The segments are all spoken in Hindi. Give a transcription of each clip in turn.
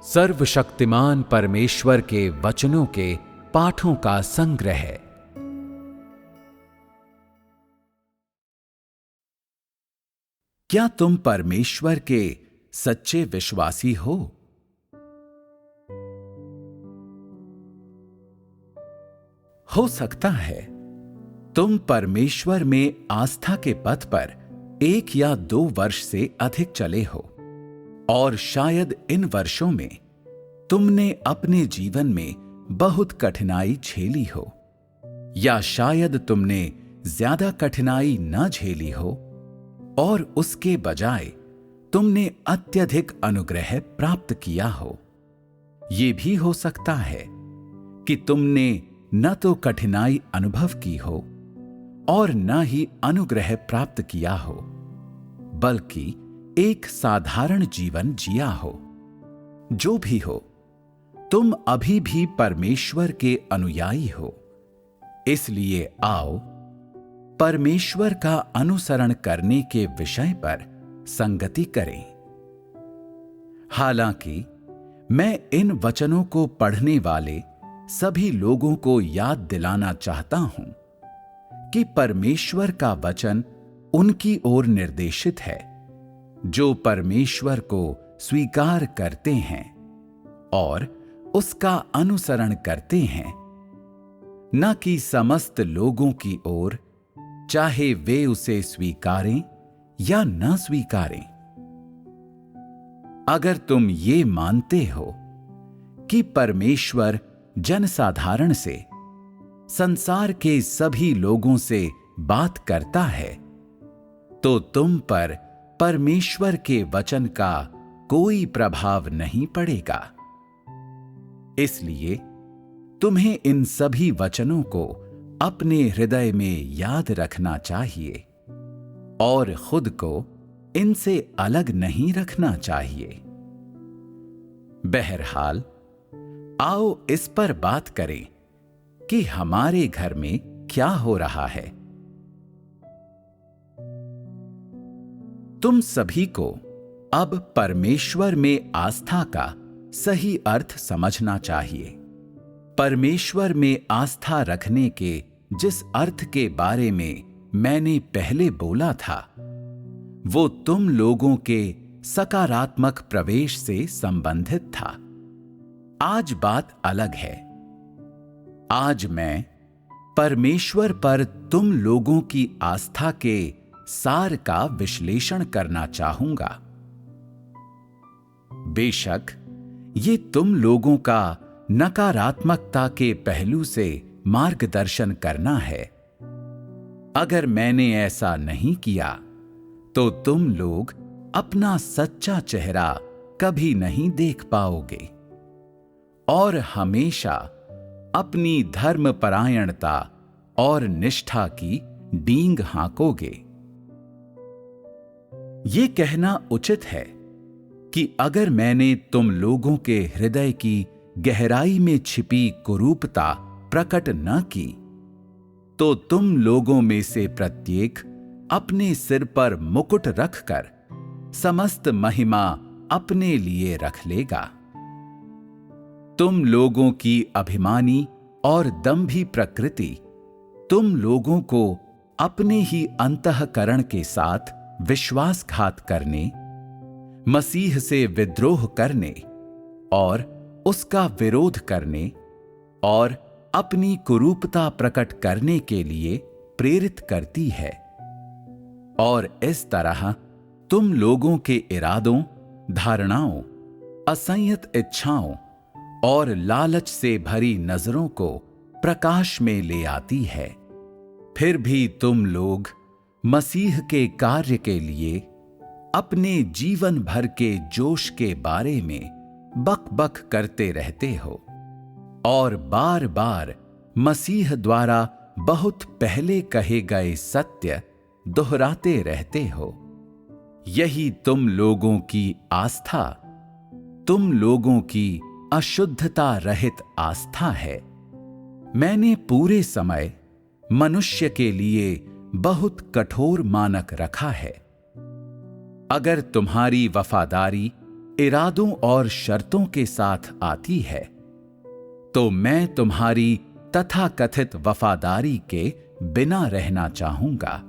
सर्वशक्तिमान परमेश्वर के वचनों के पाठों का संग्रह। क्या तुम परमेश्वर के सच्चे विश्वासी हो? हो सकता है तुम परमेश्वर में आस्था के पथ पर 1 या 2 वर्ष से अधिक चले हो, और शायद इन वर्षों में तुमने अपने जीवन में बहुत कठिनाई झेली हो, या शायद तुमने ज्यादा कठिनाई न झेली हो और उसके बजाय तुमने अत्यधिक अनुग्रह प्राप्त किया हो। ये भी हो सकता है कि तुमने न तो कठिनाई अनुभव की हो और न ही अनुग्रह प्राप्त किया हो, बल्कि एक साधारण जीवन जिया हो। जो भी हो, तुम अभी भी परमेश्वर के अनुयायी हो। इसलिए आओ परमेश्वर का अनुसरण करने के विषय पर संगति करें। हालांकि मैं इन वचनों को पढ़ने वाले सभी लोगों को याद दिलाना चाहता हूं कि परमेश्वर का वचन उनकी ओर निर्देशित है जो परमेश्वर को स्वीकार करते हैं और उसका अनुसरण करते हैं, न कि समस्त लोगों की ओर, चाहे वे उसे स्वीकारें या न स्वीकारें। अगर तुम ये मानते हो कि परमेश्वर जनसाधारण से, संसार के सभी लोगों से बात करता है, तो तुम पर परमेश्वर के वचन का कोई प्रभाव नहीं पड़ेगा। इसलिए तुम्हें इन सभी वचनों को अपने हृदय में याद रखना चाहिए और खुद को इनसे अलग नहीं रखना चाहिए। बहरहाल, आओ इस पर बात करें कि हमारे घर में क्या हो रहा है। तुम सभी को अब परमेश्वर में आस्था का सही अर्थ समझना चाहिए। परमेश्वर में आस्था रखने के जिस अर्थ के बारे में मैंने पहले बोला था, वो तुम लोगों के सकारात्मक प्रवेश से संबंधित था। आज बात अलग है। आज मैं परमेश्वर पर तुम लोगों की आस्था के सार का विश्लेषण करना चाहूंगा। बेशक ये तुम लोगों का नकारात्मकता के पहलू से मार्गदर्शन करना है। अगर मैंने ऐसा नहीं किया तो तुम लोग अपना सच्चा चेहरा कभी नहीं देख पाओगे और हमेशा अपनी धर्मपरायणता और निष्ठा की डींग हाँकोगे। ये कहना उचित है कि अगर मैंने तुम लोगों के हृदय की गहराई में छिपी कुरूपता प्रकट न की, तो तुम लोगों में से प्रत्येक अपने सिर पर मुकुट रखकर समस्त महिमा अपने लिए रख लेगा। तुम लोगों की अभिमानी और दंभी प्रकृति तुम लोगों को अपने ही अंतःकरण के साथ विश्वासघात करने, मसीह से विद्रोह करने और उसका विरोध करने और अपनी कुरूपता प्रकट करने के लिए प्रेरित करती है। और इस तरह तुम लोगों के इरादों, धारणाओं, असंयत इच्छाओं और लालच से भरी नजरों को प्रकाश में ले आती है। फिर भी तुम लोग मसीह के कार्य के लिए अपने जीवन भर के जोश के बारे में बक बक करते रहते हो और बार बार मसीह द्वारा बहुत पहले कहे गए सत्य दोहराते रहते हो। यही तुम लोगों की आस्था, तुम लोगों की अशुद्धता रहित आस्था है। मैंने पूरे समय मनुष्य के लिए बहुत कठोर मानक रखा है। अगर तुम्हारी वफादारी इरादों और शर्तों के साथ आती है, तो मैं तुम्हारी तथाकथित वफादारी के बिना रहना चाहूंगा,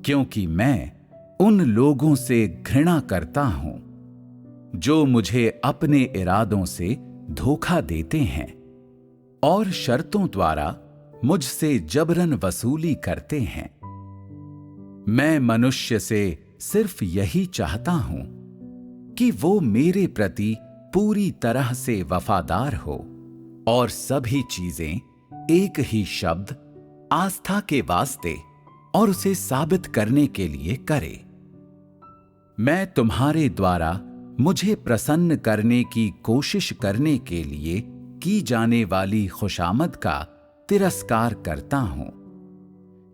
क्योंकि मैं उन लोगों से घृणा करता हूं जो मुझे अपने इरादों से धोखा देते हैं और शर्तों द्वारा मुझसे जबरन वसूली करते हैं। मैं मनुष्य से सिर्फ यही चाहता हूं कि वो मेरे प्रति पूरी तरह से वफादार हो और सभी चीजें एक ही शब्द आस्था के वास्ते और उसे साबित करने के लिए करे। मैं तुम्हारे द्वारा मुझे प्रसन्न करने की कोशिश करने के लिए की जाने वाली खुशामद का तिरस्कार करता हूं,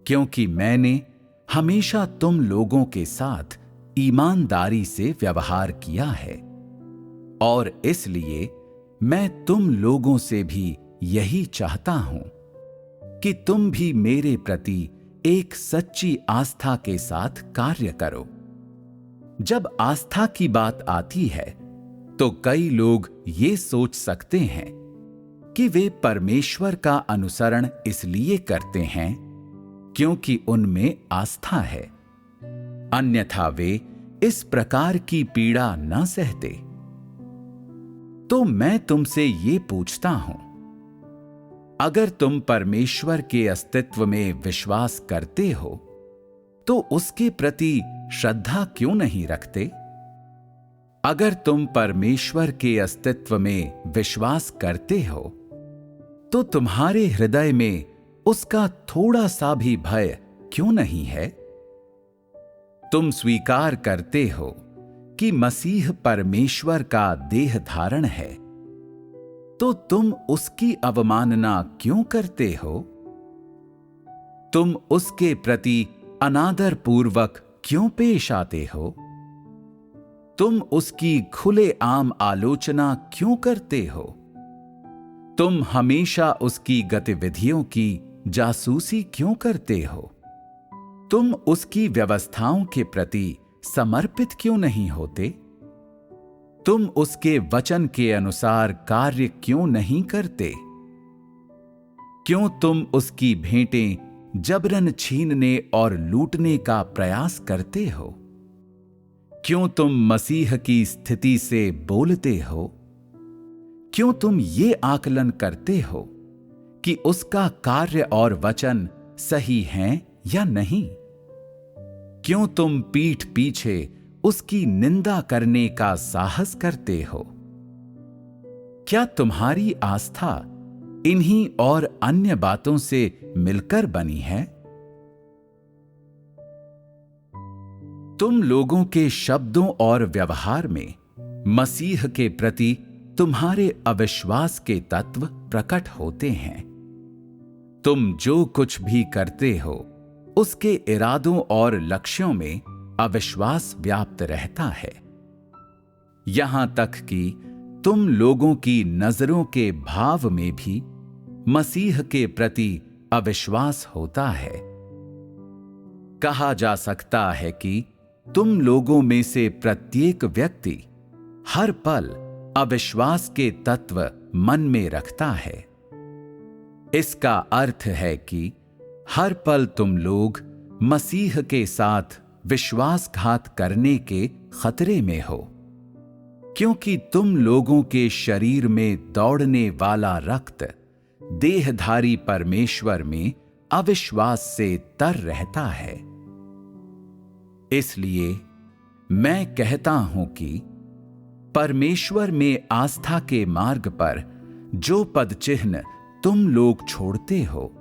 क्योंकि मैंने हमेशा तुम लोगों के साथ ईमानदारी से व्यवहार किया है और इसलिए मैं तुम लोगों से भी यही चाहता हूं कि तुम भी मेरे प्रति एक सच्ची आस्था के साथ कार्य करो। जब आस्था की बात आती है तो कई लोग ये सोच सकते हैं कि वे परमेश्वर का अनुसरण इसलिए करते हैं क्योंकि उनमें आस्था है, अन्यथा वे इस प्रकार की पीड़ा न सहते। तो मैं तुमसे ये पूछता हूं, अगर तुम परमेश्वर के अस्तित्व में विश्वास करते हो तो उसके प्रति श्रद्धा क्यों नहीं रखते? अगर तुम परमेश्वर के अस्तित्व में विश्वास करते हो तो तुम्हारे हृदय में उसका थोड़ा सा भी भय क्यों नहीं है? तुम स्वीकार करते हो कि मसीह परमेश्वर का देह धारण है, तो तुम उसकी अवमानना क्यों करते हो? तुम उसके प्रति अनादर पूर्वक क्यों पेश आते हो? तुम उसकी खुले आम आलोचना क्यों करते हो? तुम हमेशा उसकी गतिविधियों की जासूसी क्यों करते हो? तुम उसकी व्यवस्थाओं के प्रति समर्पित क्यों नहीं होते? तुम उसके वचन के अनुसार कार्य क्यों नहीं करते? क्यों तुम उसकी भेंटें जबरन छीनने और लूटने का प्रयास करते हो? क्यों तुम मसीह की स्थिति से बोलते हो? क्यों तुम ये आकलन करते हो कि उसका कार्य और वचन सही हैं या नहीं? क्यों तुम पीठ पीछे उसकी निंदा करने का साहस करते हो? क्या तुम्हारी आस्था इन्हीं और अन्य बातों से मिलकर बनी है? तुम लोगों के शब्दों और व्यवहार में मसीह के प्रति तुम्हारे अविश्वास के तत्व प्रकट होते हैं। तुम जो कुछ भी करते हो उसके इरादों और लक्ष्यों में अविश्वास व्याप्त रहता है, यहां तक कि तुम लोगों की नजरों के भाव में भी मसीह के प्रति अविश्वास होता है। कहा जा सकता है कि तुम लोगों में से प्रत्येक व्यक्ति हर पल अविश्वास के तत्व मन में रखता है। इसका अर्थ है कि हर पल तुम लोग मसीह के साथ विश्वासघात करने के खतरे में हो, क्योंकि तुम लोगों के शरीर में दौड़ने वाला रक्त देहधारी परमेश्वर में अविश्वास से तर रहता है। इसलिए मैं कहता हूं कि परमेश्वर में आस्था के मार्ग पर जो पद चिन्ह तुम लोग छोड़ते हो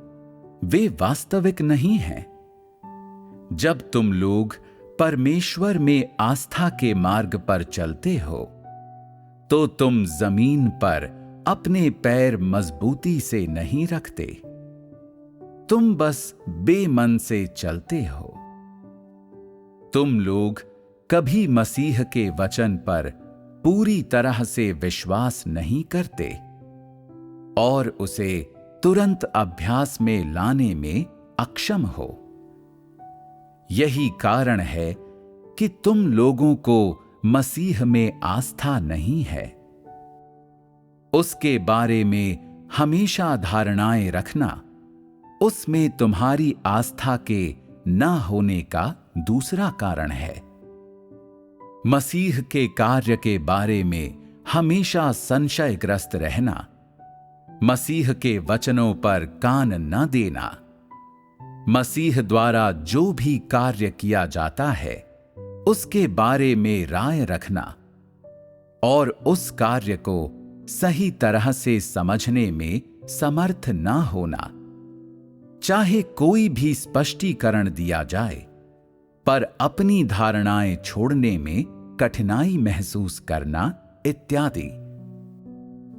वे वास्तविक नहीं हैं। जब तुम लोग परमेश्वर में आस्था के मार्ग पर चलते हो तो तुम जमीन पर अपने पैर मजबूती से नहीं रखते, तुम बस बेमन से चलते हो। तुम लोग कभी मसीह के वचन पर पूरी तरह से विश्वास नहीं करते और उसे तुरंत अभ्यास में लाने में अक्षम हो। यही कारण है कि तुम लोगों को मसीह में आस्था नहीं है, उसके बारे में हमेशा धारणाएं रखना उसमें तुम्हारी आस्था के न होने का दूसरा कारण है। मसीह के कार्य के बारे में हमेशा संशयग्रस्त रहना, मसीह के वचनों पर कान न देना, मसीह द्वारा जो भी कार्य किया जाता है उसके बारे में राय रखना और उस कार्य को सही तरह से समझने में समर्थ न होना, चाहे कोई भी स्पष्टीकरण दिया जाए पर अपनी धारणाएं छोड़ने में कठिनाई महसूस करना इत्यादि।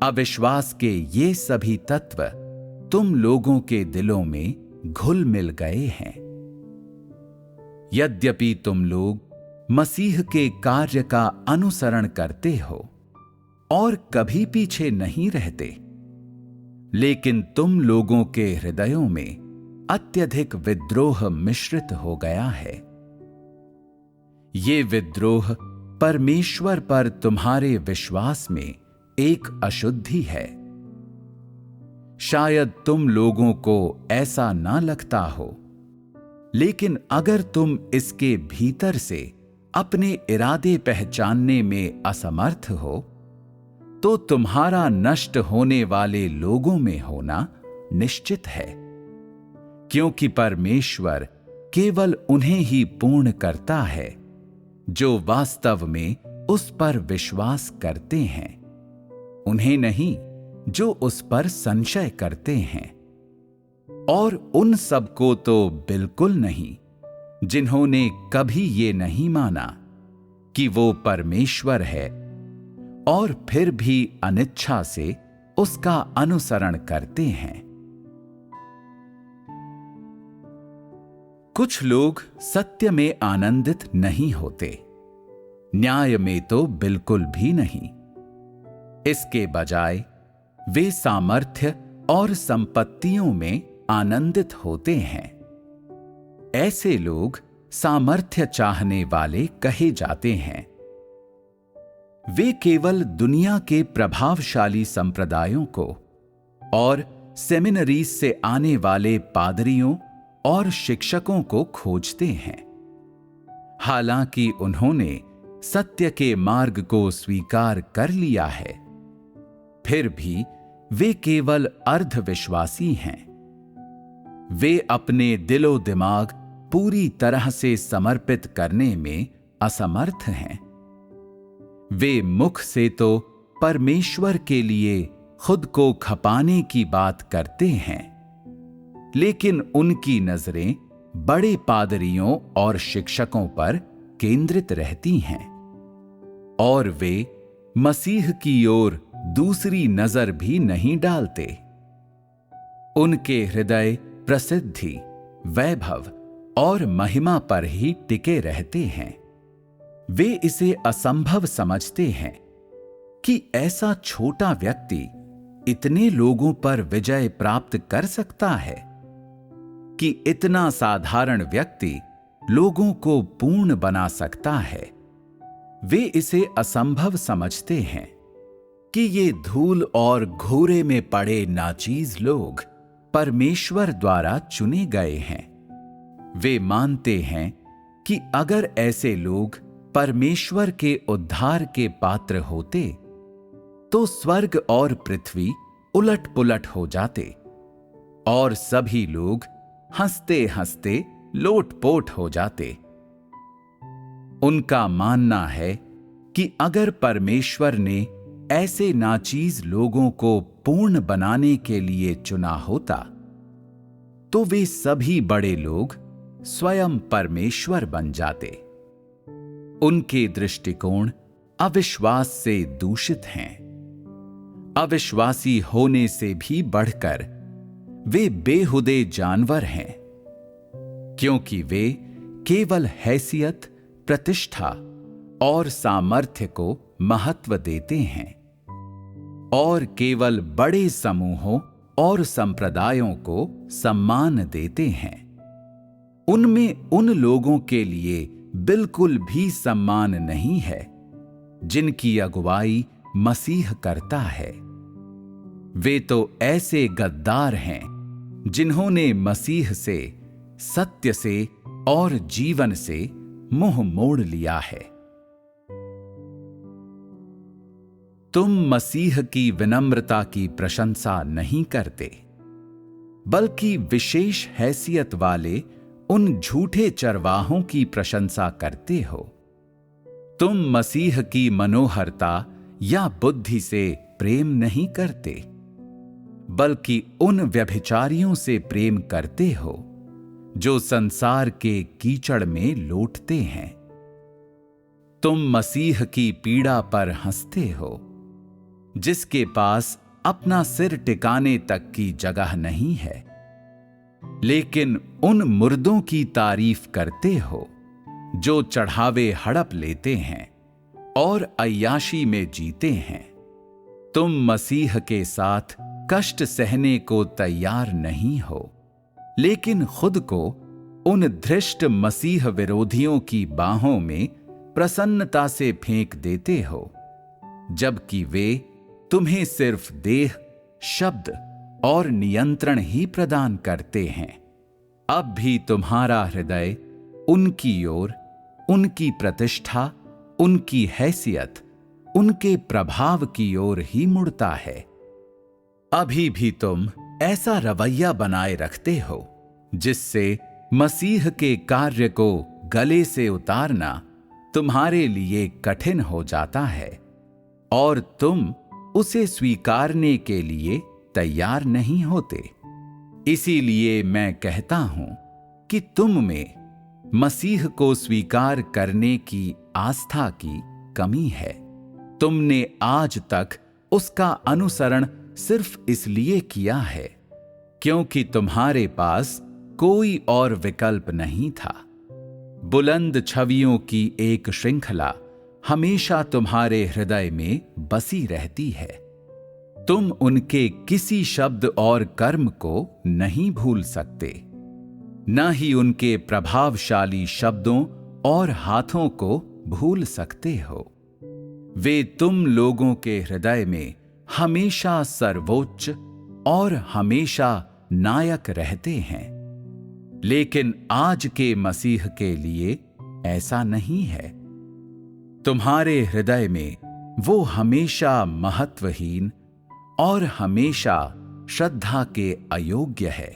अविश्वास के ये सभी तत्व तुम लोगों के दिलों में घुल मिल गए हैं। यद्यपि तुम लोग मसीह के कार्य का अनुसरण करते हो और कभी पीछे नहीं रहते, लेकिन तुम लोगों के हृदयों में अत्यधिक विद्रोह मिश्रित हो गया है। ये विद्रोह परमेश्वर पर तुम्हारे विश्वास में एक अशुद्धि है। शायद तुम लोगों को ऐसा ना लगता हो, लेकिन अगर तुम इसके भीतर से अपने इरादे पहचानने में असमर्थ हो तो तुम्हारा नष्ट होने वाले लोगों में होना निश्चित है, क्योंकि परमेश्वर केवल उन्हें ही पूर्ण करता है जो वास्तव में उस पर विश्वास करते हैं, उन्हें नहीं जो उस पर संशय करते हैं। और उन सबको तो बिल्कुल नहीं जिन्होंने कभी ये नहीं माना कि वो परमेश्वर है और फिर भी अनिच्छा से उसका अनुसरण करते हैं। कुछ लोग सत्य में आनंदित नहीं होते, न्याय में तो बिल्कुल भी नहीं। इसके बजाय वे सामर्थ्य और संपत्तियों में आनंदित होते हैं। ऐसे लोग सामर्थ्य चाहने वाले कहे जाते हैं। वे केवल दुनिया के प्रभावशाली संप्रदायों को और सेमिनरीज से आने वाले पादरियों और शिक्षकों को खोजते हैं। हालांकि उन्होंने सत्य के मार्ग को स्वीकार कर लिया है, फिर भी वे केवल अर्धविश्वासी हैं। वे अपने दिलो दिमाग पूरी तरह से समर्पित करने में असमर्थ हैं। वे मुख से तो परमेश्वर के लिए खुद को खपाने की बात करते हैं, लेकिन उनकी नजरें बड़े पादरियों और शिक्षकों पर केंद्रित रहती हैं और वे मसीह की ओर दूसरी नजर भी नहीं डालते। उनके हृदय प्रसिद्धि, वैभव और महिमा पर ही टिके रहते हैं। वे इसे असंभव समझते हैं कि ऐसा छोटा व्यक्ति इतने लोगों पर विजय प्राप्त कर सकता है, कि इतना साधारण व्यक्ति लोगों को पूर्ण बना सकता है। वे इसे असंभव समझते हैं कि ये धूल और घूरे में पड़े नाचीज लोग परमेश्वर द्वारा चुने गए हैं। वे मानते हैं कि अगर ऐसे लोग परमेश्वर के उद्धार के पात्र होते तो स्वर्ग और पृथ्वी उलट पुलट हो जाते और सभी लोग हंसते हंसते लोटपोट हो जाते। उनका मानना है कि अगर परमेश्वर ने ऐसे नाचीज लोगों को पूर्ण बनाने के लिए चुना होता तो वे सभी बड़े लोग स्वयं परमेश्वर बन जाते। उनके दृष्टिकोण अविश्वास से दूषित हैं। अविश्वासी होने से भी बढ़कर वे बेहुदे जानवर हैं, क्योंकि वे केवल हैसियत, प्रतिष्ठा और सामर्थ्य को महत्व देते हैं और केवल बड़े समूहों और संप्रदायों को सम्मान देते हैं। उनमें उन लोगों के लिए बिल्कुल भी सम्मान नहीं है जिनकी अगुवाई मसीह करता है। वे तो ऐसे गद्दार हैं जिन्होंने मसीह से, सत्य से और जीवन से मुंह मोड़ लिया है। तुम मसीह की विनम्रता की प्रशंसा नहीं करते, बल्कि विशेष हैसियत वाले उन झूठे चरवाहों की प्रशंसा करते हो। तुम मसीह की मनोहरता या बुद्धि से प्रेम नहीं करते, बल्कि उन व्यभिचारियों से प्रेम करते हो जो संसार के कीचड़ में लोटते हैं। तुम मसीह की पीड़ा पर हंसते हो, जिसके पास अपना सिर टिकाने तक की जगह नहीं है, लेकिन उन मुर्दों की तारीफ करते हो जो चढ़ावे हड़प लेते हैं और अय्याशी में जीते हैं। तुम मसीह के साथ कष्ट सहने को तैयार नहीं हो, लेकिन खुद को उन धृष्ट मसीह विरोधियों की बाहों में प्रसन्नता से फेंक देते हो, जबकि वे तुम्हें सिर्फ देह, शब्द और नियंत्रण ही प्रदान करते हैं। अब भी तुम्हारा हृदय उनकी ओर, उनकी प्रतिष्ठा, उनकी हैसियत, उनके प्रभाव की ओर ही मुड़ता है। अभी भी तुम ऐसा रवैया बनाए रखते हो जिससे मसीह के कार्य को गले से उतारना तुम्हारे लिए कठिन हो जाता है और तुम उसे स्वीकारने के लिए तैयार नहीं होते। इसीलिए मैं कहता हूं कि तुम में मसीह को स्वीकार करने की आस्था की कमी है। तुमने आज तक उसका अनुसरण सिर्फ इसलिए किया है क्योंकि तुम्हारे पास कोई और विकल्प नहीं था। बुलंद छवियों की एक श्रृंखला हमेशा तुम्हारे हृदय में बसी रहती है। तुम उनके किसी शब्द और कर्म को नहीं भूल सकते, न ही उनके प्रभावशाली शब्दों और हाथों को भूल सकते हो। वे तुम लोगों के हृदय में हमेशा सर्वोच्च और हमेशा नायक रहते हैं, लेकिन आज के मसीह के लिए ऐसा नहीं है। तुम्हारे हृदय में वो हमेशा महत्वहीन और हमेशा श्रद्धा के अयोग्य है,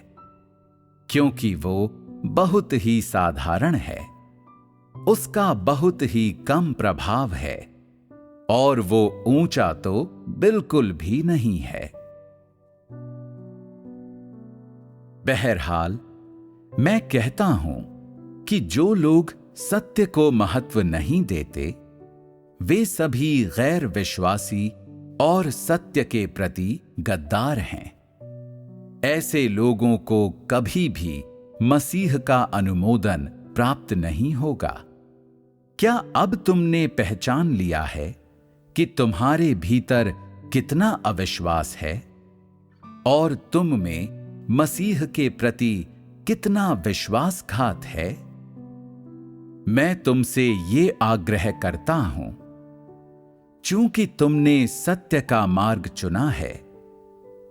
क्योंकि वो बहुत ही साधारण है, उसका बहुत ही कम प्रभाव है और वो ऊंचा तो बिल्कुल भी नहीं है। बहरहाल, मैं कहता हूं कि जो लोग सत्य को महत्व नहीं देते, वे सभी गैर विश्वासी और सत्य के प्रति गद्दार हैं। ऐसे लोगों को कभी भी मसीह का अनुमोदन प्राप्त नहीं होगा। क्या अब तुमने पहचान लिया है कि तुम्हारे भीतर कितना अविश्वास है और तुम में मसीह के प्रति कितना विश्वासघात है? मैं तुमसे ये आग्रह करता हूं, चूंकि तुमने सत्य का मार्ग चुना है,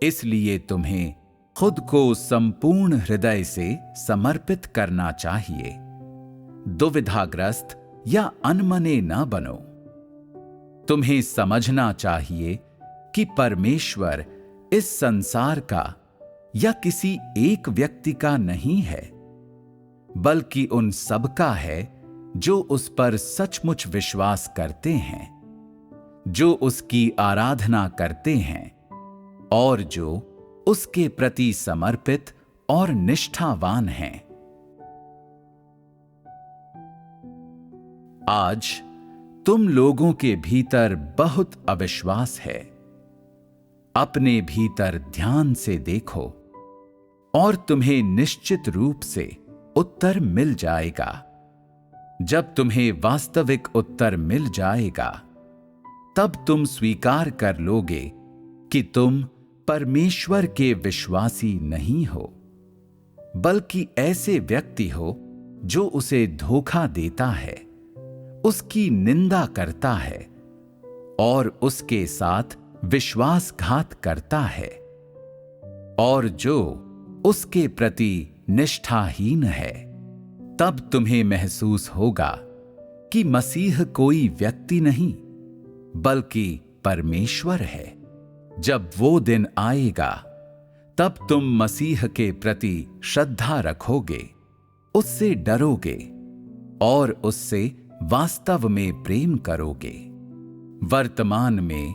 इसलिए तुम्हें खुद को संपूर्ण हृदय से समर्पित करना चाहिए। दुविधाग्रस्त या अनमने न बनो। तुम्हें समझना चाहिए कि परमेश्वर इस संसार का या किसी एक व्यक्ति का नहीं है, बल्कि उन सब का है जो उस पर सचमुच विश्वास करते हैं, जो उसकी आराधना करते हैं और जो उसके प्रति समर्पित और निष्ठावान हैं। आज तुम लोगों के भीतर बहुत अविश्वास है। अपने भीतर ध्यान से देखो और तुम्हें निश्चित रूप से उत्तर मिल जाएगा। जब तुम्हें वास्तविक उत्तर मिल जाएगा, तब तुम स्वीकार कर लोगे कि तुम परमेश्वर के विश्वासी नहीं हो, बल्कि ऐसे व्यक्ति हो जो उसे धोखा देता है, उसकी निंदा करता है और उसके साथ विश्वासघात करता है, और जो उसके प्रति निष्ठाहीन है, तब तुम्हें महसूस होगा कि मसीह कोई व्यक्ति नहीं बल्कि परमेश्वर है। जब वो दिन आएगा तब तुम मसीह के प्रति श्रद्धा रखोगे, उससे डरोगे और उससे वास्तव में प्रेम करोगे। वर्तमान में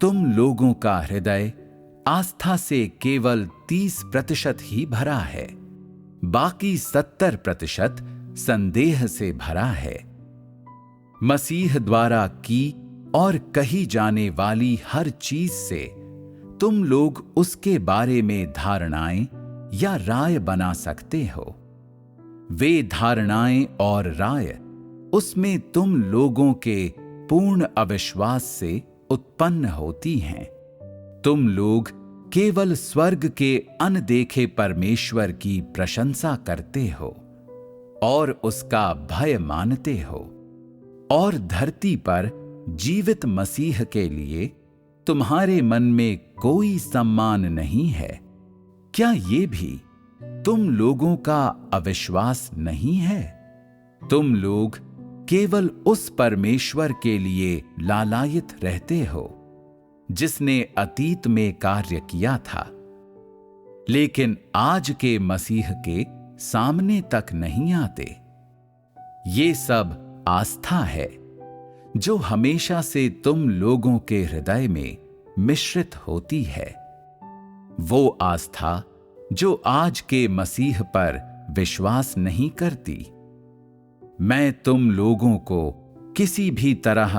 तुम लोगों का हृदय आस्था से केवल 30% ही भरा है, बाकी 70% संदेह से भरा है। मसीह द्वारा की और कही जाने वाली हर चीज से तुम लोग उसके बारे में धारणाएं या राय बना सकते हो। वे धारणाएं और राय उसमें तुम लोगों के पूर्ण अविश्वास से उत्पन्न होती हैं। तुम लोग केवल स्वर्ग के अनदेखे परमेश्वर की प्रशंसा करते हो और उसका भय मानते हो, और धरती पर जीवित मसीह के लिए तुम्हारे मन में कोई सम्मान नहीं है। क्या ये भी तुम लोगों का अविश्वास नहीं है? तुम लोग केवल उस परमेश्वर के लिए लालायित रहते हो जिसने अतीत में कार्य किया था, लेकिन आज के मसीह के सामने तक नहीं आते। ये सब आस्था है जो हमेशा से तुम लोगों के हृदय में मिश्रित होती है। वो आस्था जो आज के मसीह पर विश्वास नहीं करती। मैं तुम लोगों को किसी भी तरह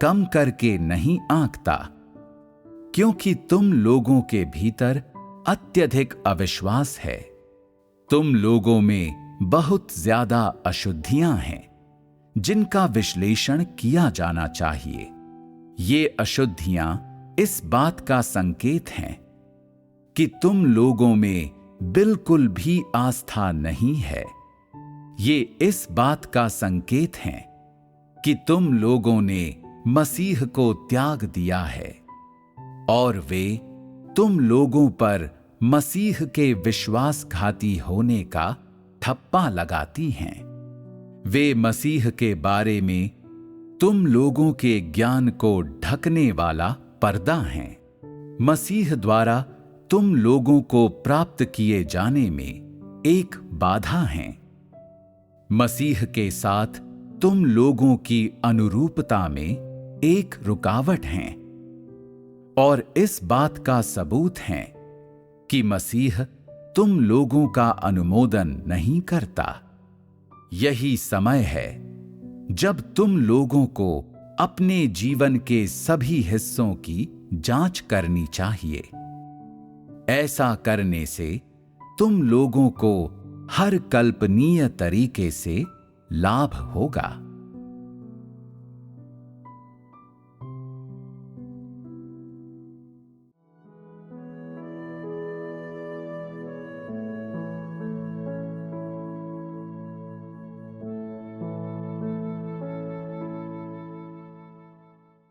कम करके नहीं आंकता, क्योंकि तुम लोगों के भीतर अत्यधिक अविश्वास है। तुम लोगों में बहुत ज्यादा अशुद्धियां हैं जिनका विश्लेषण किया जाना चाहिए। ये अशुद्धियां इस बात का संकेत हैं कि तुम लोगों में बिल्कुल भी आस्था नहीं है। ये इस बात का संकेत हैं कि तुम लोगों ने मसीह को त्याग दिया है और वे तुम लोगों पर मसीह के विश्वासघाती होने का ठप्पा लगाती हैं। वे मसीह के बारे में तुम लोगों के ज्ञान को ढकने वाला पर्दा हैं। मसीह द्वारा तुम लोगों को प्राप्त किए जाने में एक बाधा हैं। मसीह के साथ तुम लोगों की अनुरूपता में एक रुकावट हैं, और इस बात का सबूत है कि मसीह तुम लोगों का अनुमोदन नहीं करता। यही समय है जब तुम लोगों को अपने जीवन के सभी हिस्सों की जांच करनी चाहिए। ऐसा करने से तुम लोगों को हर कल्पनीय तरीके से लाभ होगा।